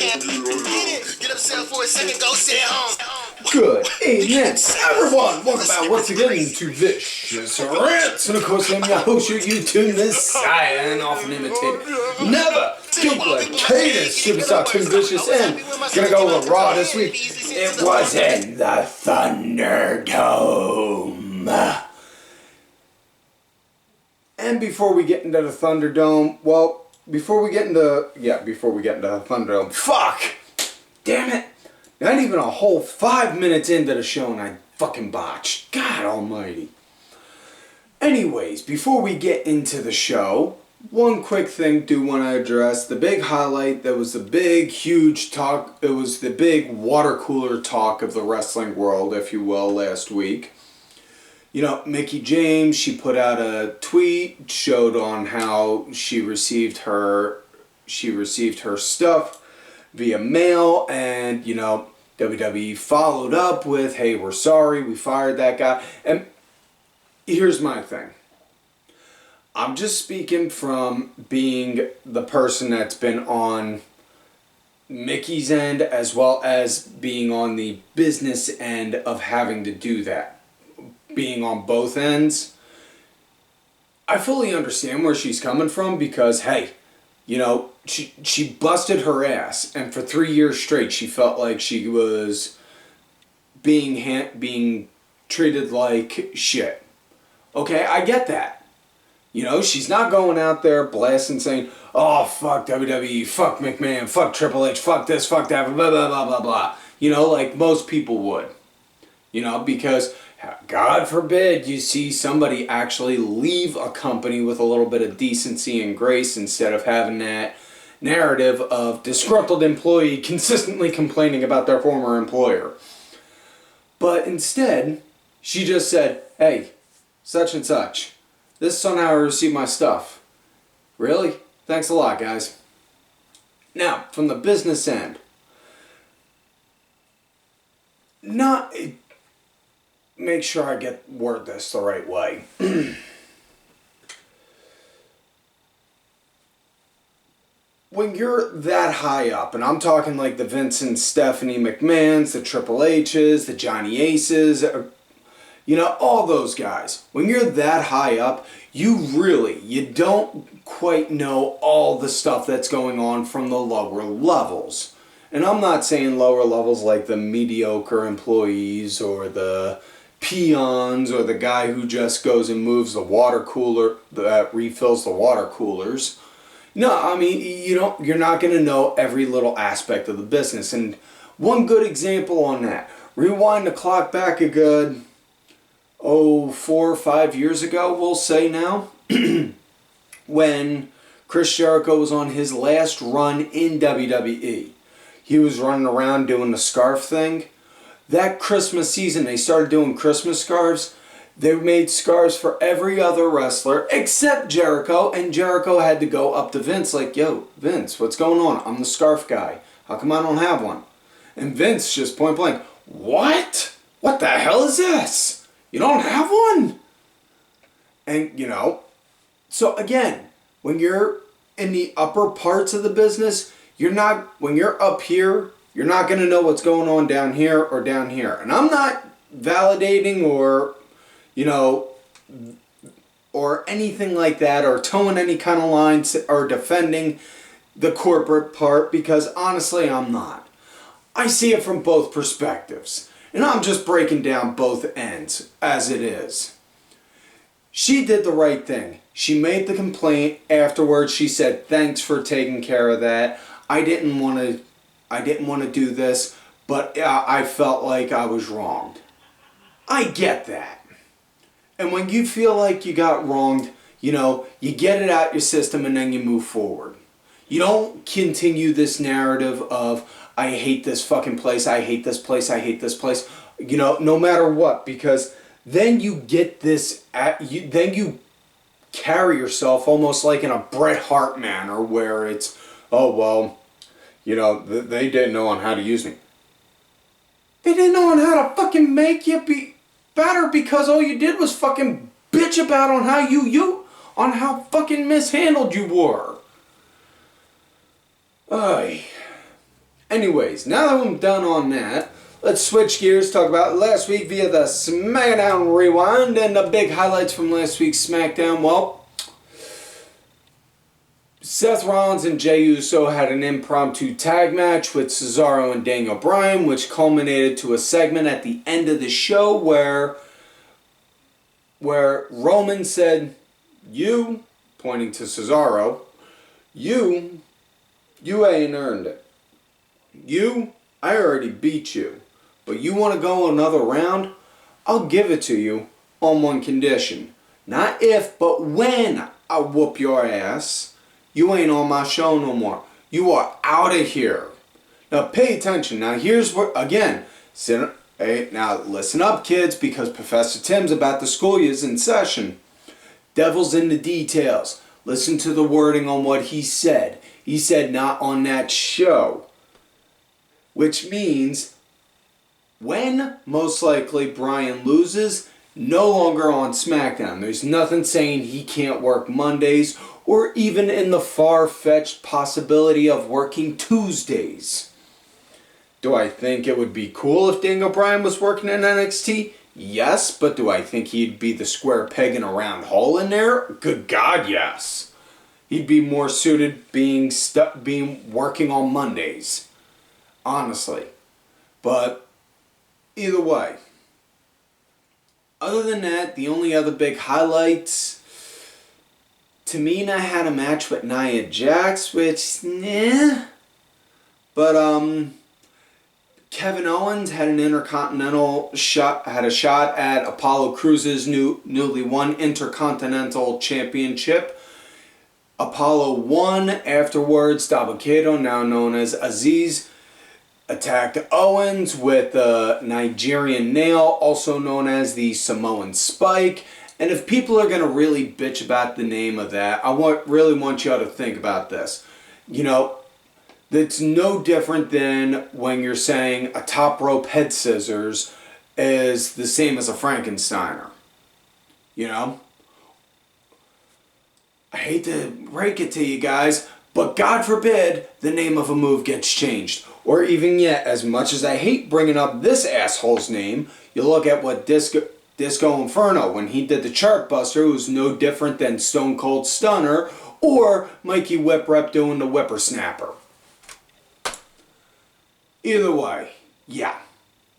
can't get it. Get upset for a second, go sit home. Good evening, everyone. Welcome back once again to Vicious Rants. And of course, I'm your host, your YouTube Messiah, and often imitated. Never duplicated Superstar Tim Vicious. And gonna go over Raw this week. It was in the ThunderDome. And before we get into the ThunderDome, before we get into ThunderDome, fuck! Damn it! Not even a whole 5 minutes into the show and I fucking botched. God almighty. Anyways, before we get into the show, one quick thing do want to address. The big highlight, that was the big, huge talk, it was the big water cooler talk of the wrestling world, if you will, last week. You know, Mickie James, she put out a tweet, showed on how she received her stuff via mail, and, you know, WWE followed up with, hey, we're sorry, we fired that guy. And here's my thing. I'm just speaking from being the person that's been on Mickey's end as well as being on the business end of having to do that. Being on both ends. I fully understand where she's coming from because, hey, you know, she busted her ass, and for 3 years straight she felt like she was being treated like shit. Okay, I get that. You know, she's not going out there blasting saying, oh, fuck WWE, fuck McMahon, fuck Triple H, fuck this, fuck that, blah, blah, blah, blah, blah. You know, like most people would. You know, because God forbid you see somebody actually leave a company with a little bit of decency and grace instead of having that narrative of disgruntled employee consistently complaining about their former employer. But instead, she just said, hey, such and such, this is on how I received my stuff. Really? Thanks a lot, guys. Now, from the business end, make sure I word this the right way. When you're that high up, and I'm talking like the Vince and Stephanie McMahons, the Triple H's, the Johnny Aces, you know, all those guys. When you're that high up, you don't quite know all the stuff that's going on from the lower levels. And I'm not saying lower levels like the mediocre employees or the peons or the guy who just goes and moves the water cooler, that refills the water coolers. No, I mean, you're not going to know every little aspect of the business. And one good example on that, rewind the clock back a good, 4 or 5 years ago, we'll say now, when Chris Jericho was on his last run in WWE. He was running around doing the scarf thing. That Christmas season, they started doing Christmas scarves. They made scarves for every other wrestler except Jericho, and Jericho had to go up to Vince like, yo, Vince, what's going on? I'm the scarf guy. How come I don't have one? And Vince just point blank, what? What the hell is this? You don't have one? And, you know, so again, when you're in the upper parts of the business, when you're up here, you're not going to know what's going on down here or down here. And I'm not validating or, you know, or anything like that, or towing any kind of lines or defending the corporate part, because honestly, I'm not. I see it from both perspectives. And I'm just breaking down both ends as it is. She did the right thing. She made the complaint. Afterwards, she said, thanks for taking care of that. I didn't want to do this, but I felt like I was wronged. I get that. And when you feel like you got wronged, you know, you get it out your system and then you move forward. You don't continue this narrative of, I hate this fucking place, I hate this place, I hate this place, you know, no matter what, because then you get this, then you carry yourself almost like in a Bret Hart manner where it's, oh, well, you know, they didn't know on how to use me. They didn't know on how to fucking make you be better because all you did was fucking bitch about on how fucking mishandled you were. Anyways, now that I'm done on that, let's switch gears, talk about last week via the SmackDown Rewind and the big highlights from last week's SmackDown. Well, Seth Rollins and Jey Uso had an impromptu tag match with Cesaro and Daniel Bryan, which culminated to a segment at the end of the show where Roman said, "You," pointing to Cesaro, you ain't earned it. I already beat you. But you want to go another round? I'll give it to you on one condition. Not if, but when I whoop your ass. You ain't on my show no more. You are out of here. Now pay attention. Now here's what, again, now listen up, kids, because Professor Tim's about to school you in session. Devil's in the details. Listen to the wording on what he said. He said not on that show. Which means when most likely Bryan loses, no longer on SmackDown. There's nothing saying he can't work Mondays or even in the far-fetched possibility of working Tuesdays. Do I think it would be cool if Daniel Bryan was working in NXT? Yes, but do I think he'd be the square peg in a round hole in there? Good God, yes. He'd be more suited being working on Mondays. Honestly. But either way. Other than that, the only other big highlights, Tamina had a match with Nia Jax, which, But, Kevin Owens had an Intercontinental shot at Apollo Crews' newly won Intercontinental Championship. Apollo won. Afterwards, Dabba-Kato, now known as Aziz, attacked Owens with the Nigerian nail, also known as the Samoan Spike. And if people are going to really bitch about the name of that, I really want y'all to think about this. You know, it's no different than when you're saying a top rope head scissors is the same as a Frankensteiner. You know? I hate to break it to you guys, but God forbid the name of a move gets changed. Or even yet, as much as I hate bringing up this asshole's name, you look at what Disco Inferno, when he did the Chartbuster, it was no different than Stone Cold Stunner or Mikey Whiprep doing the Whippersnapper. Either way, yeah.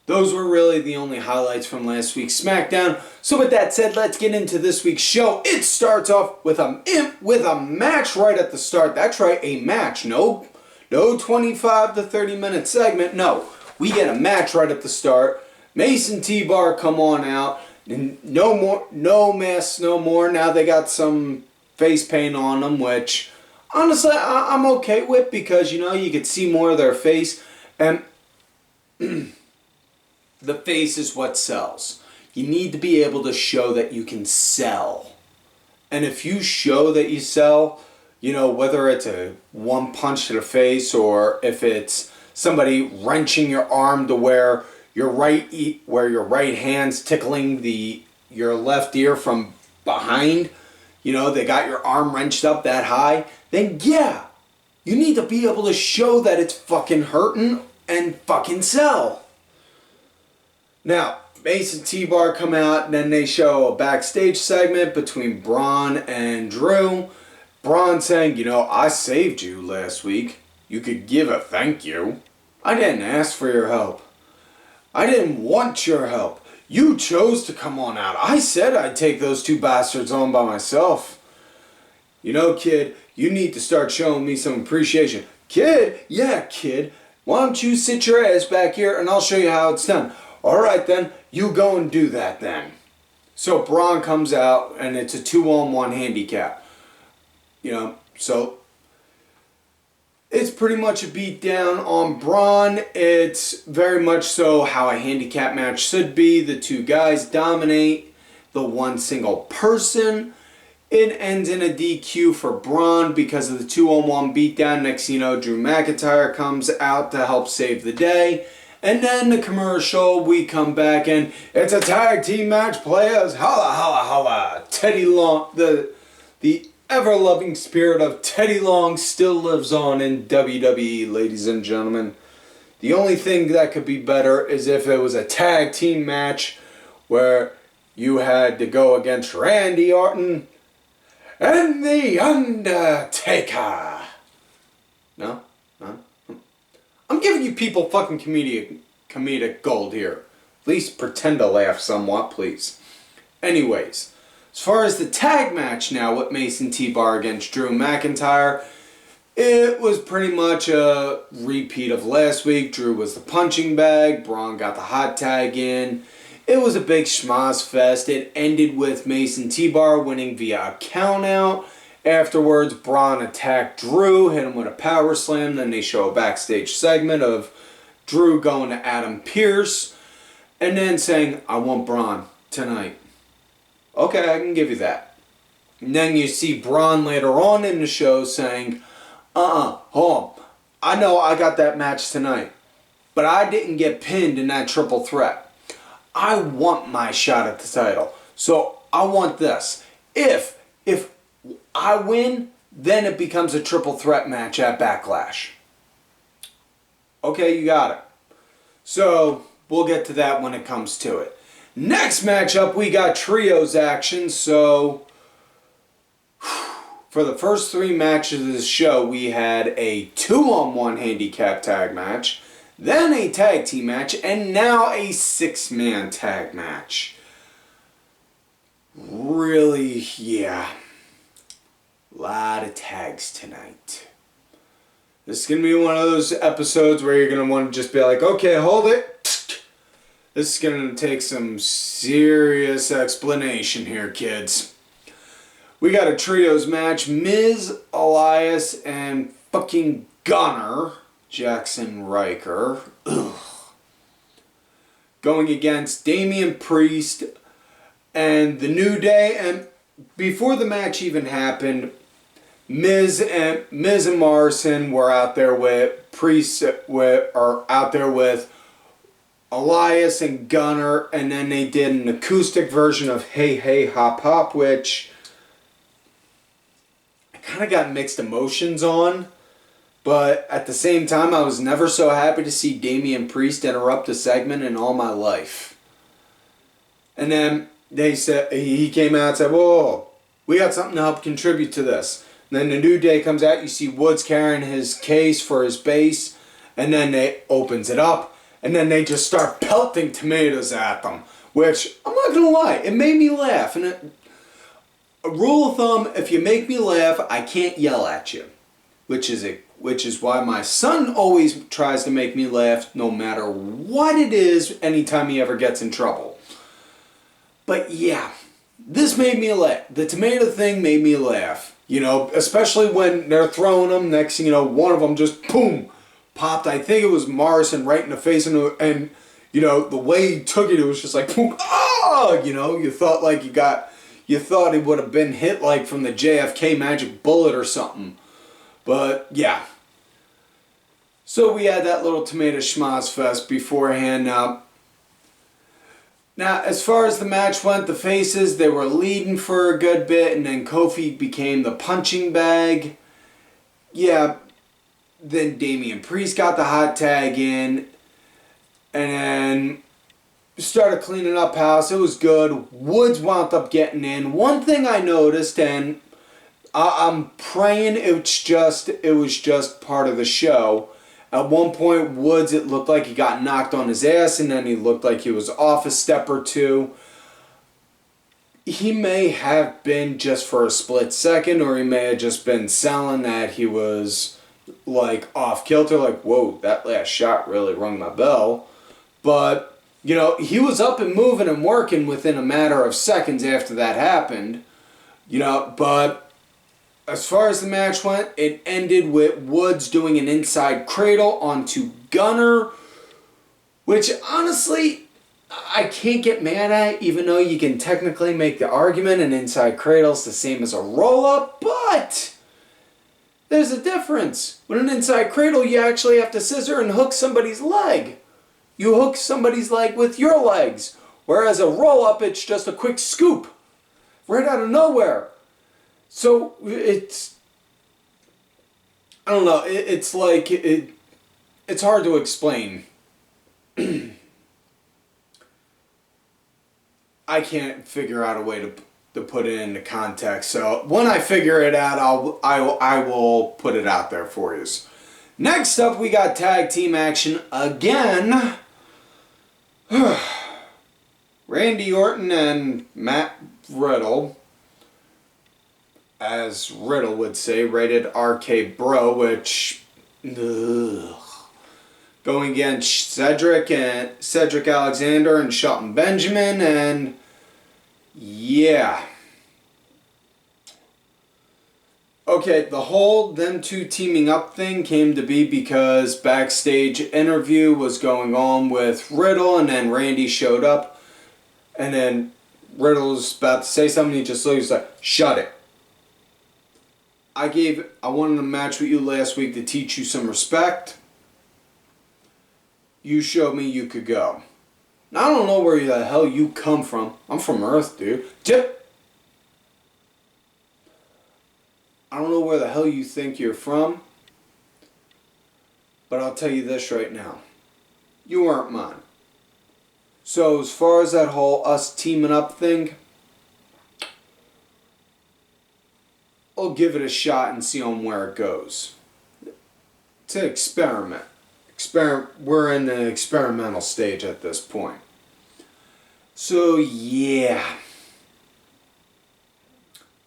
Those were really the only highlights from last week's SmackDown. So with that said, let's get into this week's show. It starts off with a match right at the start. That's right, a match. No 25 to 30 minute segment. No, we get a match right at the start. Mace and T-Bar come on out. No masks no more. Now they got some face paint on them, which honestly I'm okay with because, you know, you could see more of their face. And the face is what sells. You need to be able to show that you can sell. And if you show that you sell, you know, whether it's a one punch to the face or if it's somebody wrenching your arm to where your right hand's tickling your left ear from behind, you know, they got your arm wrenched up that high, then yeah, you need to be able to show that it's fucking hurting and fucking sell. Now, Mace and T-Bar come out and then they show a backstage segment between Braun and Drew. Braun saying, you know, I saved you last week. You could give a thank you. I didn't ask for your help. I didn't want your help. You chose to come on out. I said I'd take those two bastards on by myself. You know, kid, you need to start showing me some appreciation. Kid? Yeah, kid. Why don't you sit your ass back here and I'll show you how it's done. Alright then, you go and do that then. So Braun comes out and it's a 2-on-1 handicap. You know, so it's pretty much a beat down on Braun. It's very much so how a handicap match should be. The two guys dominate the one single person. It ends in a DQ for Braun because of the 2-on-1 beatdown. Next thing you know, Drew McIntyre comes out to help save the day. And then the commercial, we come back and it's a tag team match, players. Holla, holla, holla. Teddy Long, the ever-loving spirit of Teddy Long still lives on in WWE, ladies and gentlemen. The only thing that could be better is if it was a tag team match where you had to go against Randy Orton and The Undertaker. No? No? I'm giving you people fucking comedic gold here. At least pretend to laugh somewhat, please. Anyways, as far as the tag match now with Mace and T-Bar against Drew McIntyre, it was pretty much a repeat of last week. Drew was the punching bag. Braun got the hot tag in. It was a big schmoz fest. It ended with Mace and T-Bar winning via a countout. Afterwards, Braun attacked Drew, hit him with a power slam. Then they show a backstage segment of Drew going to Adam Pearce and then saying, I want Braun tonight. Okay, I can give you that. And then you see Braun later on in the show saying, hold on. I know I got that match tonight, but I didn't get pinned in that triple threat. I want my shot at the title. So I want this. If I win, then it becomes a triple threat match at Backlash. Okay, you got it. So we'll get to that when it comes to it. Next matchup, we got trios action. So for the first 3 matches of the show, we had a 2-on-1 handicap tag match, then a tag team match, and now a 6-man tag match. Really, yeah. A lot of tags tonight. This is going to be one of those episodes where you're going to want to just be like, okay, hold it. This is going to take some serious explanation here, kids. We got a trios match. Miz, Elias, and fucking Gunner, Jackson Ryker, going against Damien Priest and the New Day. And before the match even happened, Miz and Morrison were out there with Priest, are out there with Elias and Gunner, and then they did an acoustic version of Hey Hey Hop Hop, which I kind of got mixed emotions on, but at the same time I was never so happy to see Damien Priest interrupt a segment in all my life. And then they said, he came out and said, whoa, we got something to help contribute to this. And then the New Day comes out, you see Woods carrying his case for his base, and then they opens it up. And then they just start pelting tomatoes at them. Which, I'm not going to lie, it made me laugh. And a rule of thumb, if you make me laugh, I can't yell at you. Which is why my son always tries to make me laugh no matter what it is anytime he ever gets in trouble. But yeah, this made me laugh. The tomato thing made me laugh. You know, especially when they're throwing them. Next thing you know, one of them just, boom, popped. I think it was Morrison right in the face, and you know the way he took it, it was just like boom, ah! You know, you thought he would have been hit like from the JFK magic bullet or something. But yeah. So we had that little tomato schmoz fest beforehand. Now, as far as the match went, the faces, they were leading for a good bit, and then Kofi became the punching bag. Yeah. Then Damien Priest got the hot tag in, and then started cleaning up house. It was good. Woods wound up getting in. One thing I noticed, and I'm praying it was just part of the show. At one point, Woods, it looked like he got knocked on his ass, and then he looked like he was off a step or two. He may have been just for a split second, or he may have just been selling that he was like off kilter, like, whoa, that last shot really rung my bell. But, you know, he was up and moving and working within a matter of seconds after that happened. You know, but as far as the match went, it ended with Woods doing an inside cradle onto Gunner, which honestly, I can't get mad at, even though you can technically make the argument an inside cradle is the same as a roll-up, but there's a difference. With an inside cradle, you actually have to scissor and hook somebody's leg. You hook somebody's leg with your legs. Whereas a roll-up, it's just a quick scoop. Right out of nowhere. So, it's... I don't know. It's like... it's hard to explain. I can't figure out a way to put it into context. So when I figure it out, I will put it out there for you. Next up, we got tag team action again. Randy Orton and Matt Riddle, as Riddle would say, rated RK Bro, which going against Cedric Alexander and Shelton Benjamin, and yeah. Okay, the whole them two teaming up thing came to be because backstage interview was going on with Riddle, and then Randy showed up, and then Riddle was about to say something, he just was like, shut it. I wanted a match with you last week to teach you some respect. You showed me you could go. Now, I don't know where the hell you come from. I'm from Earth, dude. I don't know where the hell you think you're from. But I'll tell you this right now. You weren't mine. So as far as that whole us teaming up thing, I'll give it a shot and see on where it goes. It's an experiment. We're in the experimental stage at this point. So yeah.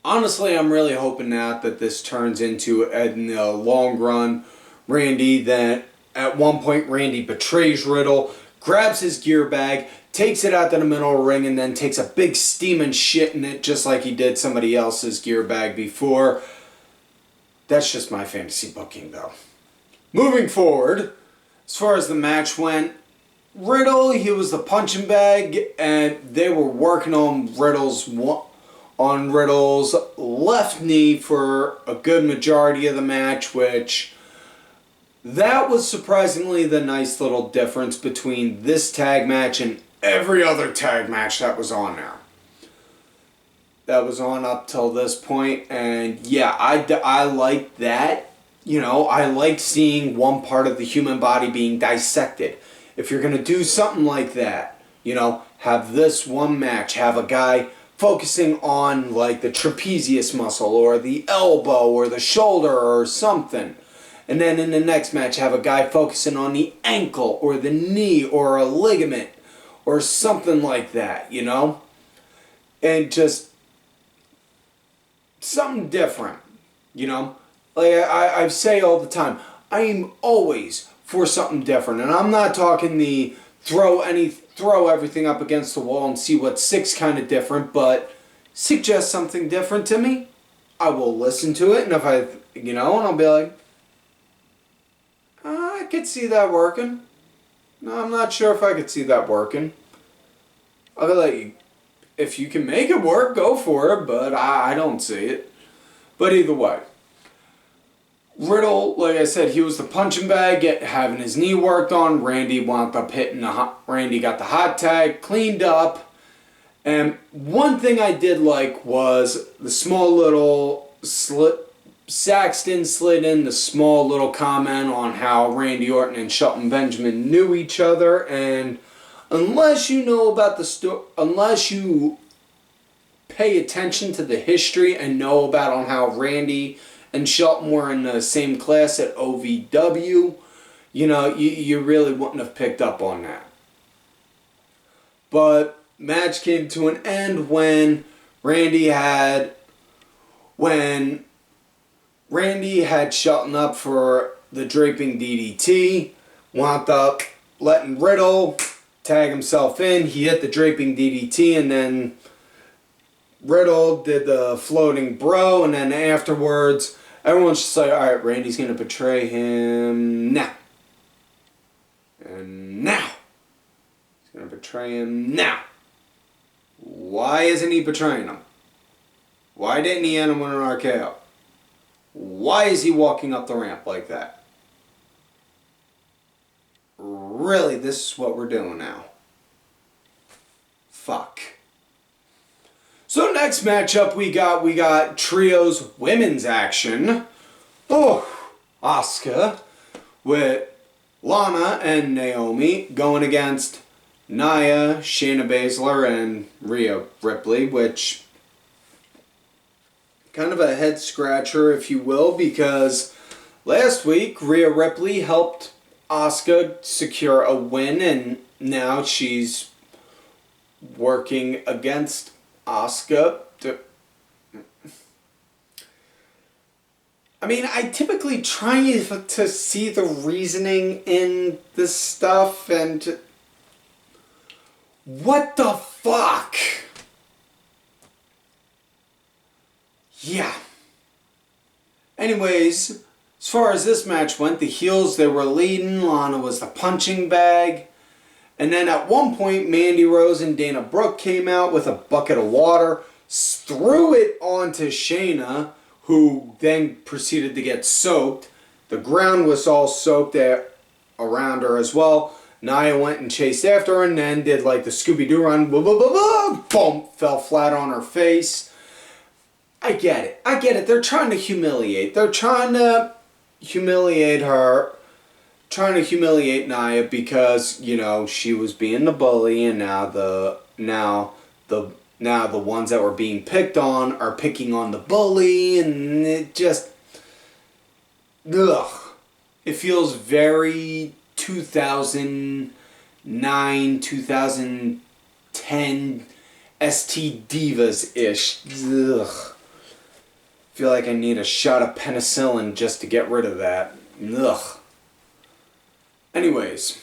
Honestly, I'm really hoping now that this turns into, in the long run, Randy, that at one point Randy betrays Riddle, grabs his gear bag, takes it out to the middle of the ring, and then takes a big steaming shit in it just like he did somebody else's gear bag before. That's just my fantasy booking, though. Moving forward, as far as the match went, Riddle, he was the punching bag, and they were working on Riddle's left knee for a good majority of the match, which that was surprisingly the nice little difference between this tag match and every other tag match that was on there. That was on up till this point, and yeah, I like that. You know, I like seeing one part of the human body being dissected. If you're going to do something like that, you know, have this one match, have a guy focusing on like the trapezius muscle or the elbow or the shoulder or something. And then in the next match, have a guy focusing on the ankle or the knee or a ligament or something like that, you know? And just something different, you know? Like I say all the time, I am always for something different. And I'm not talking the throw everything up against the wall and see what sticks kind of different, but suggest something different to me. I will listen to it, and if and I'll be like, I could see that working. No, I'm not sure if I could see that working. I'll be like, if you can make it work, go for it, but I don't see it. But either way, Riddle, like I said, he was the punching bag, having his knee worked on. Randy wound up Randy got the hot tag, cleaned up. And one thing I did like was the small little Saxton slid in the small little comment on how Randy Orton and Shelton Benjamin knew each other. And unless you know about unless you pay attention to the history and know about on how Randy and Shelton were in the same class at OVW, you really wouldn't have picked up on that. But match came to an end when Randy had Shelton up for the draping DDT, wound up letting Riddle tag himself in. He hit the draping DDT, and then Riddle did the floating bro, and then afterwards, everyone's just like, alright, Randy's going to betray him now. And now. He's going to betray him now. Why isn't he betraying him? Why didn't he end him with an RKO? Why is he walking up the ramp like that? Really, this is what we're doing now. Fuck. So next matchup we got trios women's action. Oh, Asuka with Lana and Naomi going against Nia, Shayna Baszler, and Rhea Ripley, which kind of a head scratcher, if you will, because last week Rhea Ripley helped Asuka secure a win, and now she's working against Asuka. I mean, I typically try to see the reasoning in this stuff, and what the fuck? Yeah. Anyways, as far as this match went, the heels, they were leading. Lana was the punching bag. And then at one point, Mandy Rose and Dana Brooke came out with a bucket of water, threw it onto Shayna, who then proceeded to get soaked. The ground was all soaked around her as well. Nia went and chased after her and then did like the Scooby-Doo run. Boom! Fell flat on her face. I get it. They're trying to humiliate. They're trying to humiliate her. Trying to humiliate Nia because, you know, she was being the bully, and now the ones that were being picked on are picking on the bully, and it just, ugh. It feels very 2009, 2010 ST Divas-ish. Ugh. Feel like I need a shot of penicillin just to get rid of that. Ugh. Anyways,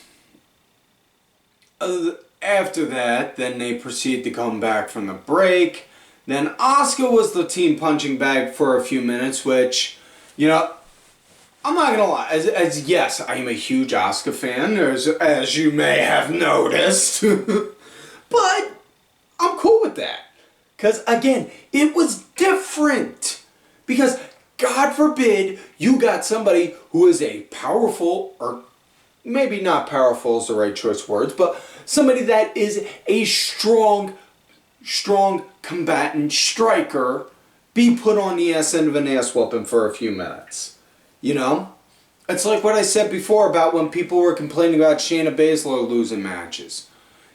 after that, then they proceed to come back from the break. Then Asuka was the team punching bag for a few minutes, which, you know, I'm not gonna lie. As yes, I am a huge Asuka fan, as you may have noticed. But I'm cool with that. Because, again, it was different. Because, God forbid, you got somebody who is a powerful, or maybe not powerful is the right choice of words, but somebody that is a strong combatant striker be put on the ass end of an ass whooping for a few minutes. You know? It's like what I said before about when people were complaining about Shayna Baszler losing matches.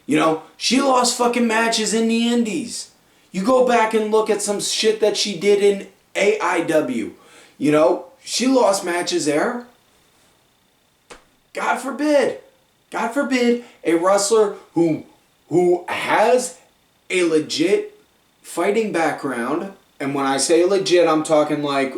You know, she lost fucking matches in the indies. You go back and look at some shit that she did in AIW. You know, she lost matches there. God forbid a wrestler who has a legit fighting background, and when I say legit, I'm talking like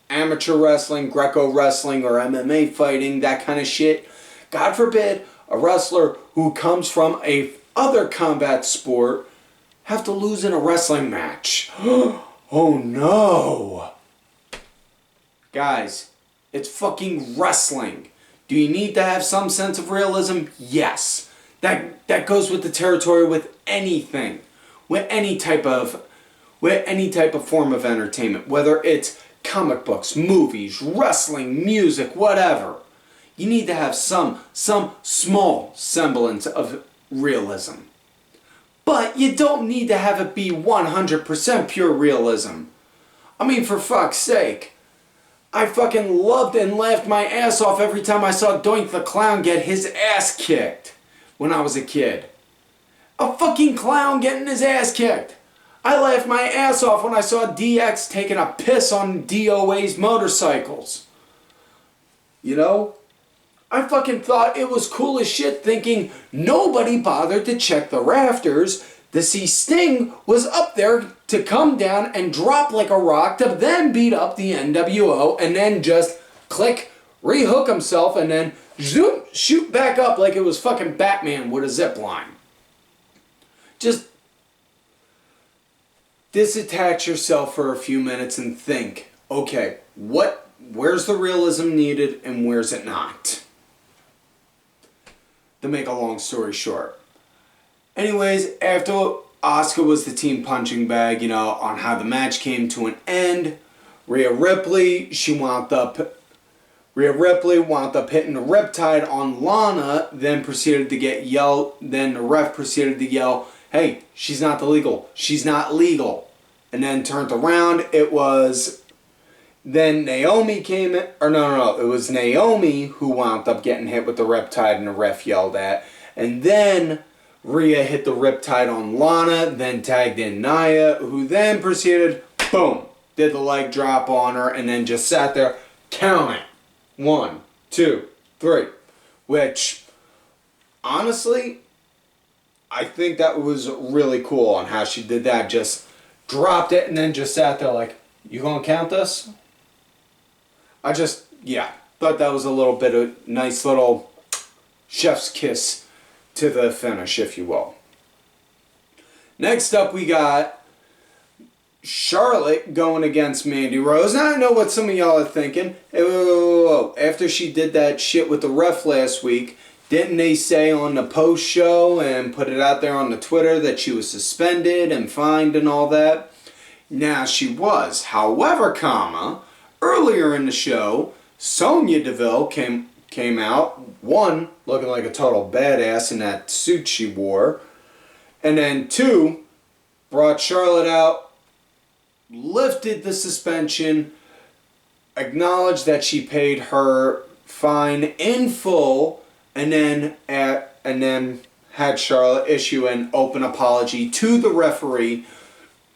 amateur wrestling, Greco wrestling, or MMA fighting, that kind of shit. God forbid a wrestler who comes from a other combat sport have to lose in a wrestling match. Oh no. Guys, it's fucking wrestling. Do you need to have some sense of realism? Yes. That goes with the territory with anything. With any type of form of entertainment. Whether it's comic books, movies, wrestling, music, whatever. You need to have some small semblance of realism. But you don't need to have it be 100% pure realism. I mean, for fuck's sake. I fucking loved and laughed my ass off every time I saw Doink the Clown get his ass kicked when I was a kid. A fucking clown getting his ass kicked. I laughed my ass off when I saw DX taking a piss on DOA's motorcycles. You know? I fucking thought it was cool as shit, thinking nobody bothered to check the rafters to see Sting was up there to come down and drop like a rock to then beat up the NWO and then just click, rehook himself and then zoom, shoot back up like it was fucking Batman with a zip line. Just disattach yourself for a few minutes and think, okay, where's the realism needed and where's it not? To make a long story short. Anyways, after Asuka was the team punching bag, you know, on how the match came to an end, Rhea Ripley wound up hitting the Riptide on Lana, then proceeded to get yelled, then the ref proceeded to yell, hey, she's not legal. And then turned around, it was Then Naomi came in, or no, it was Naomi who wound up getting hit with the Riptide and the ref yelled at. And then Rhea hit the Riptide on Lana, then tagged in Nia, who then proceeded, boom, did the leg drop on her, and then just sat there counting. 1, 2, 3. Which, honestly, I think that was really cool on how she did that. Just dropped it and then just sat there like, you gonna count this? Thought that was a little bit of nice little chef's kiss to the finish, if you will. Next up, we got Charlotte going against Mandy Rose. Now, I know what some of y'all are thinking. Hey, whoa. After she did that shit with the ref last week, didn't they say on the post show and put it out there on the Twitter that she was suspended and fined and all that? Now, she was. However, earlier in the show, Sonya Deville came out, one, looking like a total badass in that suit she wore, and then two, brought Charlotte out, lifted the suspension, acknowledged that she paid her fine in full, and then had Charlotte issue an open apology to the referee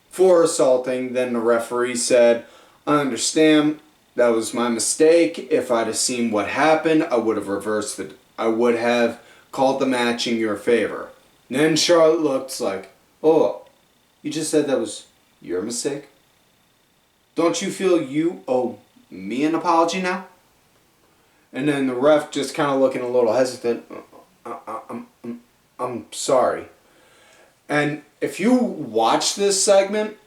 for assaulting. Then the referee said, I understand. That was my mistake. If I'd have seen what happened, I would have reversed it. I would have called the match in your favor. And then Charlotte looks like, oh, you just said that was your mistake? Don't you feel you owe me an apology now? And then the ref just kind of looking a little hesitant. I'm sorry. And if you watch this segment,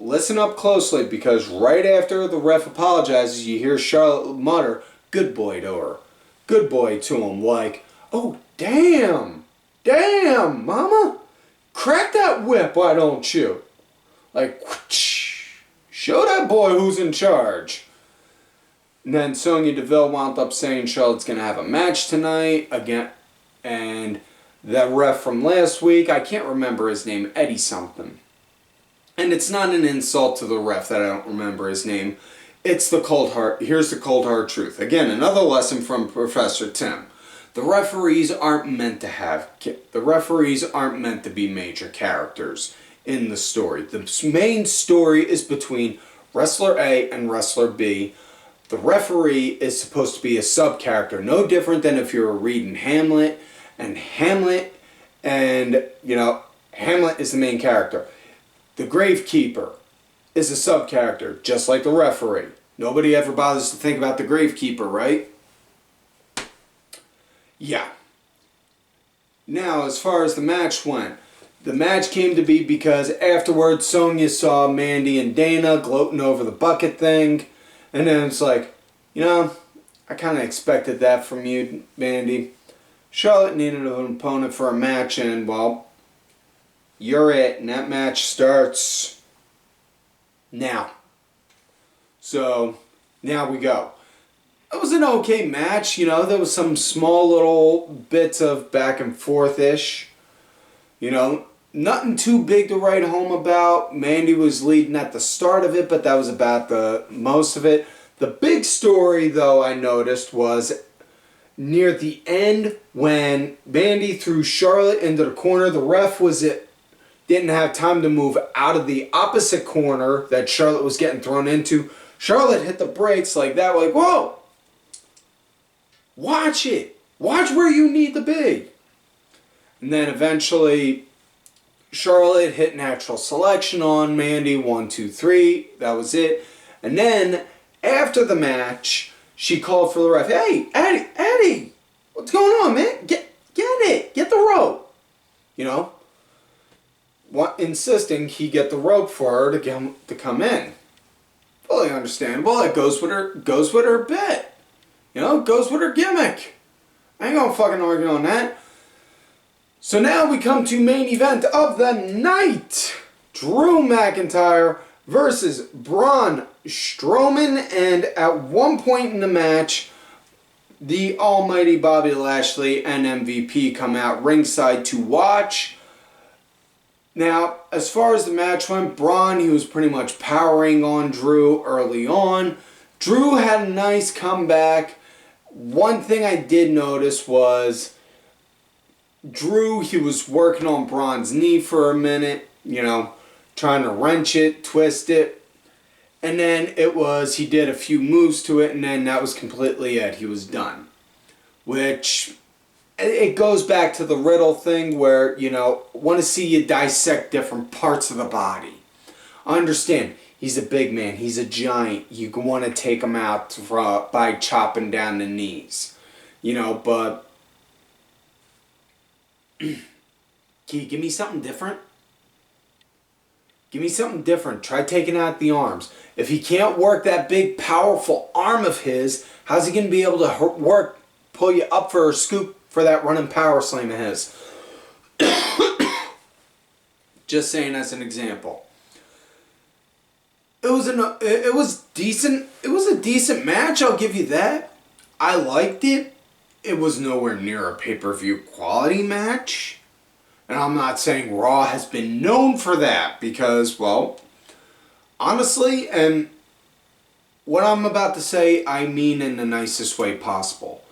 listen up closely, because right after the ref apologizes, you hear Charlotte mutter, good boy to her. Good boy to him. Like, oh, damn, mama. Crack that whip, why don't you? Like, whoosh, show that boy who's in charge. And then Sonya Deville wound up saying Charlotte's going to have a match tonight again. And that ref from last week, I can't remember his name, Eddie something. And it's not an insult to the ref that I don't remember his name. It's the cold hard. Here's the cold hard truth. Again, another lesson from Professor Tim. The referees aren't meant to be major characters in the story. The main story is between wrestler A and wrestler B. The referee is supposed to be a sub-character, no different than if you were reading Hamlet, and Hamlet is the main character. The gravekeeper is a sub-character, just like the referee. Nobody ever bothers to think about the gravekeeper, right? Yeah. Now, as far as the match went, the match came to be because afterwards Sonya saw Mandy and Dana gloating over the bucket thing. And then it's like, I kind of expected that from you, Mandy. Charlotte needed an opponent for a match, and, well, you're it, and that match starts now. So, now we go. It was an okay match, there was some small little bits of back and forth-ish. Nothing too big to write home about. Mandy was leading at the start of it, but that was about the most of it. The big story, though, I noticed was near the end when Mandy threw Charlotte into the corner. The ref didn't have time to move out of the opposite corner that Charlotte was getting thrown into. Charlotte hit the brakes like that, like, whoa! Watch it! Watch where you need to be! And then eventually, Charlotte hit natural selection on Mandy, 1, 2, 3, that was it. And then, after the match, she called for the ref, hey, Eddie, what's going on, man? Get the rope! Insisting he get the rope for her to come in. Fully understandable. It goes with her bit. Goes with her gimmick. I ain't gonna fucking argue on that. So now we come to main event of the night. Drew McIntyre versus Braun Strowman. And at one point in the match, the almighty Bobby Lashley and MVP come out ringside to watch. Now, as far as the match went, Braun, he was pretty much powering on Drew early on. Drew had a nice comeback. One thing I did notice was Drew, he was working on Braun's knee for a minute, you know, trying to wrench it, twist it. And then he did a few moves to it, and then that was completely it. He was done. Which, it goes back to the Riddle thing where, you know, want to see you dissect different parts of the body. I understand. He's a big man. He's a giant. You want to take him out by chopping down the knees. You know, but can you give me something different? Give me something different. Try taking out the arms. If he can't work that big, powerful arm of his, how's he going to be able to pull you up for a scoop for that running power slam of his? Just saying as an example. It was decent. It was a decent match, I'll give you that. I liked it. It was nowhere near a pay-per-view quality match. And I'm not saying Raw has been known for that because, well, honestly, and what I'm about to say, I mean in the nicest way possible.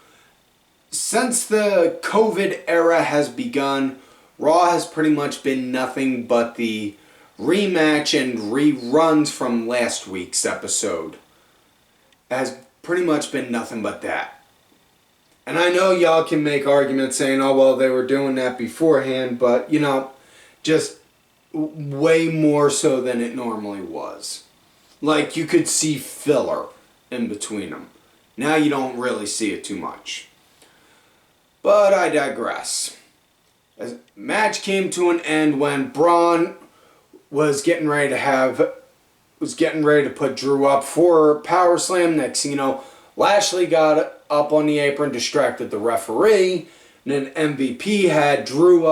Since the COVID era has begun, Raw has pretty much been nothing but the rematch and reruns from last week's episode. It has pretty much been nothing but that. And I know y'all can make arguments saying, oh, well, they were doing that beforehand, but, you know, just way more so than it normally was. Like, you could see filler in between them. Now you don't really see it too much. But I digress. The match came to an end when Braun was getting ready to put Drew up for a power slam. Next thing you know, Lashley got up on the apron, distracted the referee, and then MVP had Drew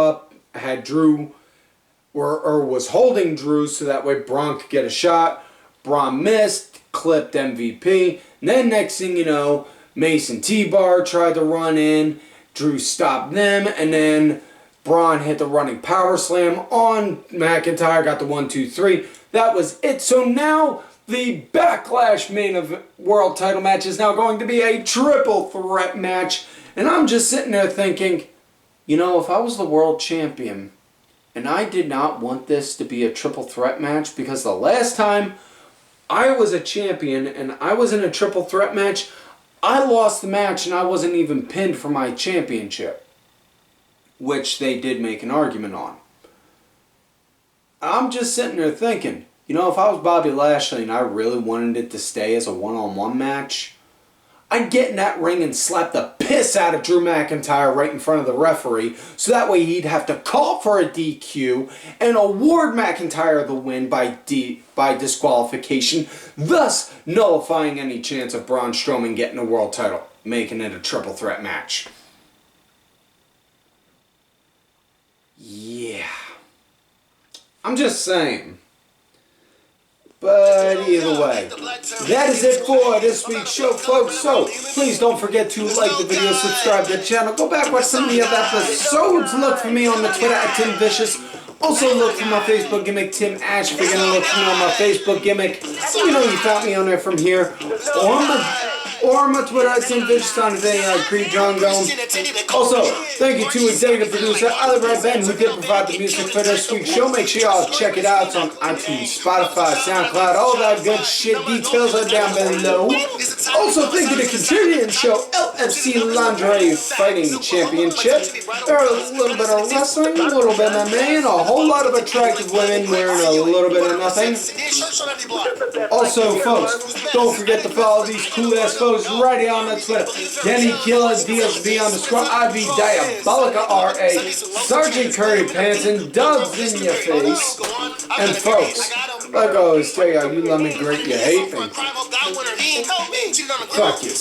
was holding Drew so that way Braun could get a shot. Braun missed, clipped MVP, and then next thing you know, Mace and T-Bar tried to run in, Drew stopped them, and then Braun hit the running power slam on McIntyre, got the 1, 2, 3. That was it. So now the Backlash world title match is now going to be a triple threat match. And I'm just sitting there thinking, you know, if I was the world champion and I did not want this to be a triple threat match, because the last time I was a champion and I was in a triple threat match, I lost the match and I wasn't even pinned for my championship, which they did make an argument on. I'm just sitting there thinking, you know, if I was Bobby Lashley and I really wanted it to stay as a one-on-one match, I'd get in that ring and slap the piss out of Drew McIntyre right in front of the referee, so that way he'd have to call for a DQ and award McIntyre the win by disqualification, thus nullifying any chance of Braun Strowman getting a world title, making it a triple threat match. Yeah. I'm just saying. But either way, that is it for this week's show, folks. So, please don't forget to like the video, subscribe to the channel, go back, watch some of the other episodes, look for me on the Twitter at Tim Vicious. Also look for my Facebook gimmick, Tim Ash. If you're going to look for me on my Facebook gimmick, you know you found me on there from here. Or my Twitter at Tim Vicious on the video at Pre-Drum-Dome. Also, thank you to executive producer Oliver Ben, who did provide the music for this week's show. Make sure y'all check it out. It's on iTunes, Spotify, SoundCloud, all that good shit. Details are down below. Also, thank you to contributing show LFC Lingerie Fighting Championship. There are a little bit of wrestling, a little bit of man, a whole lot of attractive women wearing a little bit of nothing. Also, folks, don't forget to follow these cool-ass folks right here on the Twitter. Denny Killer, DSB _ IV Diabolica RA, Sergeant Curry Pants, and Dubs in your face. And folks, like I always tell y'all, you love me great, you hate me. Fuck you.